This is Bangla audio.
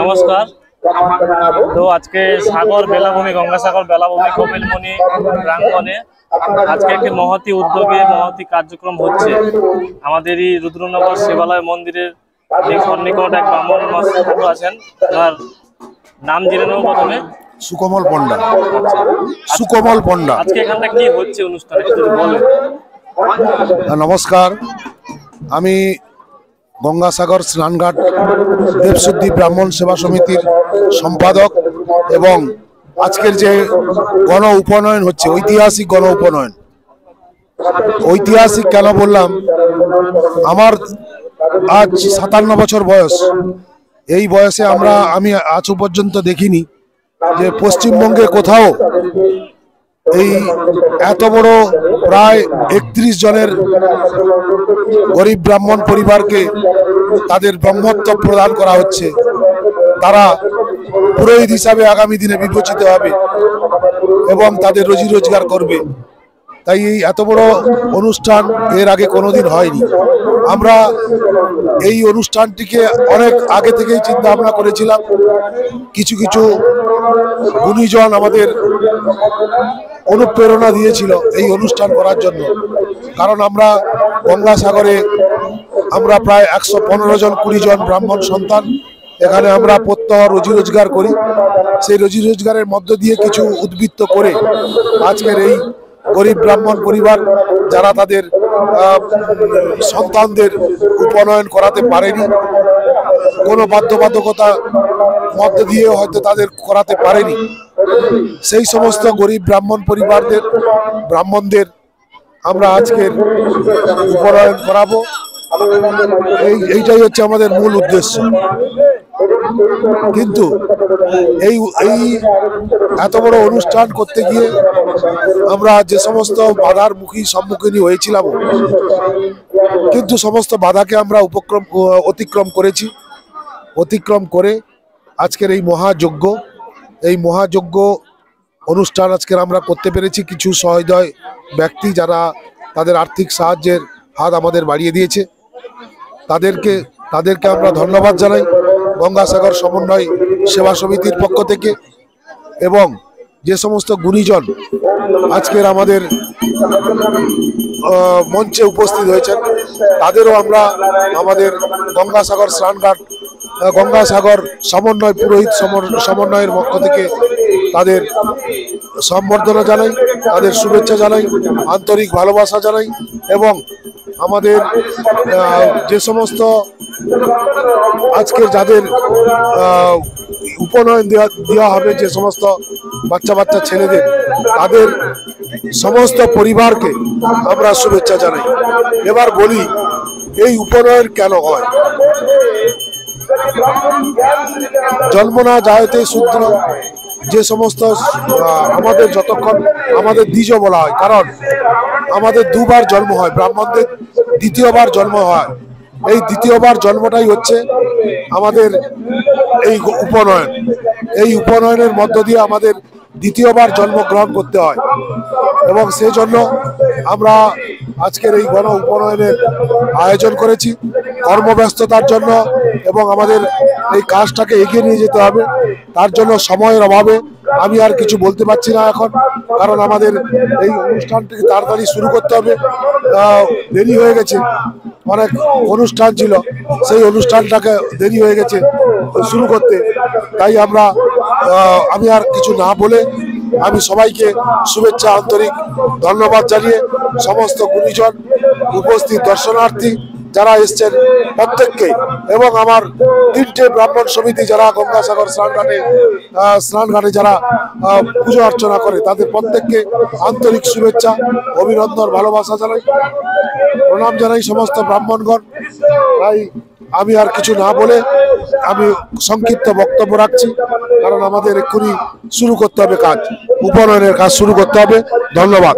নমস্কার। তো আজকে সাগর বেলাভূমি গঙ্গাসাগর বেলাভূমি কপিলমুনি প্রাঙ্গণে আজকে একটি মহতি উদ্যোগে মহতি কার্যক্রম হচ্ছে। আমাদের এই রুদ্রনগর শিবালয় মন্দিরের সন্নিকট এক ব্রাহ্মণ ঠাকুর আছেন, তার নাম জেনে নেব প্রথমে। সুকমল পণ্ডা। সুকমল পণ্ডা। আজকে এখানটা কি হচ্ছে অনুষ্ঠান একটু বলেন। নমস্কার, আমি গঙ্গাসাগর স্নানঘাট দেবশুদ্ধি ব্রাহ্মণ সেবা সমিতির সম্পাদক এবং আজকের যে গণ উপনয়ন হচ্ছে, ঐতিহাসিক গণ উপনয়ন। ঐতিহাসিক কেন বললাম, আমার আজ 57 বছর বয়স। এই বয়সে আমি আজ পর্যন্ত দেখিনি যে পশ্চিমবঙ্গে কোথাও এই এত বড় প্রায় 31 জনের গরিব ব্রাহ্মণ পরিবারকে তাদের ব্রহ্মত্ব প্রদান করা হচ্ছে। তারা পুরোহিত হিসাবে আগামী দিনে বিবেচিত হবে এবং তাদের রুজি রোজগার করবে। তাই এই এত বড় অনুষ্ঠান এর আগে কোনোদিন হয়নি। আমরা এই অনুষ্ঠানটিকে অনেক আগে থেকেই চিন্তা ভাবনা করেছিলাম। কিছু কিছু গুণীজন আমাদের অনুপ্রেরণা দিয়েছিল এই অনুষ্ঠান করার জন্য। কারণ আমরা গঙ্গাসাগরে আমরা প্রায় 115 জন 20 জন ব্রাহ্মণ সন্তান এখানে আমরা প্রত্যহ রুজি রোজগার করি। সেই রুজি রোজগারের মধ্য দিয়ে কিছু উদ্বৃত্ত করে আজকের এই গরিব ব্রাহ্মণ পরিবার যারা তাদের সন্তানদের উপনয়ন করাতে পারেনি, কোনো বাধ্যবাধকতা মধ্য দিয়ে হয়তো তাদের করাতে পারেনি, সেই সমস্ত গরিব ব্রাহ্মণ ব্রাহ্মণদের আমরা আজকের উপনয়ন করাবো। এইটাই হচ্ছে আমাদের মূল উদ্দেশ্য। কিন্তু এই এত বড় অনুষ্ঠান করতে গিয়ে আমরা যে সমস্ত বাধার সম্মুখীন হয়েছিলাম, কিন্তু সমস্ত বাধাকে আমরা অতিক্রম করেছি। অতিক্রম করে আজকের এই মহাযজ্ঞ অনুষ্ঠান আজকের আমরা করতে পেরেছি। কিছু সহৃদয় ব্যক্তি যারা তাদের আর্থিক সাহায্যের হাত আমাদের বাড়িয়ে দিয়েছে, তাদেরকে আমরা ধন্যবাদ জানাই গঙ্গাসাগর সমন্বয় সেবা সমিতির পক্ষ থেকে। এবং যে সমস্ত গুণীজন আজকের আমাদের মঞ্চে উপস্থিত হয়েছেন, তাদেরও আমরা আমাদের গঙ্গাসাগর সমন্বয় পুরোহিত সমন্বয়ের পক্ষ থেকে তাদের সম্বর্ধনা জানাই, তাদের শুভেচ্ছা জানাই, আন্তরিক ভালোবাসা জানাই। এবং আমাদের যে সমস্ত আজকের যাদের উপনয়ন দেওয়া হবে, যে সমস্ত বাচ্চা ছেলেদের, তাদের সমস্ত পরিবারকে আমরা শুভেচ্ছা জানাই। এবার বলি, এই উপনয়ন কেন হয়? জন্ম না যায়তে শূদ্র, যে সমস্ত আমাদের যতক্ষণ আমাদের দ্বিজ বলা হয়, কারণ আমাদের দুবার জন্ম হয়, ব্রাহ্মণদের দ্বিতীয়বার জন্ম হয়। এই দ্বিতীয়বার জন্মটাই হচ্ছে আমাদের এই উপনয়ন। এই উপনয়নের মধ্য দিয়ে আমাদের দ্বিতীয়বার জন্মগ্রহণ করতে হয় এবং সেই জন্য আমরা আজকের এই গণ উপনয়নের আয়োজন করেছি। কর্মব্যস্ততার জন্য এবং আমাদের এই কাজটাকে এগিয়ে নিয়ে যেতে হবে, তার জন্য সময়ের অভাবে আমি আর কিছু বলতে পারছি না এখন, কারণ আমাদের এই অনুষ্ঠানটিকে তাড়াতাড়ি শুরু করতে হবে। দেরি হয়ে গেছে, অনেক অনুষ্ঠান ছিল, সেই অনুষ্ঠানটাকে দেরি হয়ে গেছে শুরু করতে। তাই আমি আর কিছু না বলে আমি সবাইকে শুভেচ্ছা, আন্তরিক ধন্যবাদ জানিয়ে সমস্ত গুণীজন, উপস্থিত দর্শনার্থী যারা এসছেন প্রত্যেককে, এবং আমার 3টে ব্রাহ্মণ সমিতি যারা গঙ্গাসাগর স্নানঘাটে যারা পুজো অর্চনা করে, তাদের প্রত্যেককে আন্তরিক শুভেচ্ছা, অভিনন্দন, ভালোবাসা জানাই, প্রণাম জানাই সমস্ত ব্রাহ্মণগণ। তাই আমি আর কিছু না বলে আমি সংক্ষিপ্ত বক্তব্য রাখছি, কারণ আমাদের এক্ষুনি শুরু করতে হবে কাজ, উপনয়নের কাজ শুরু করতে হবে। ধন্যবাদ।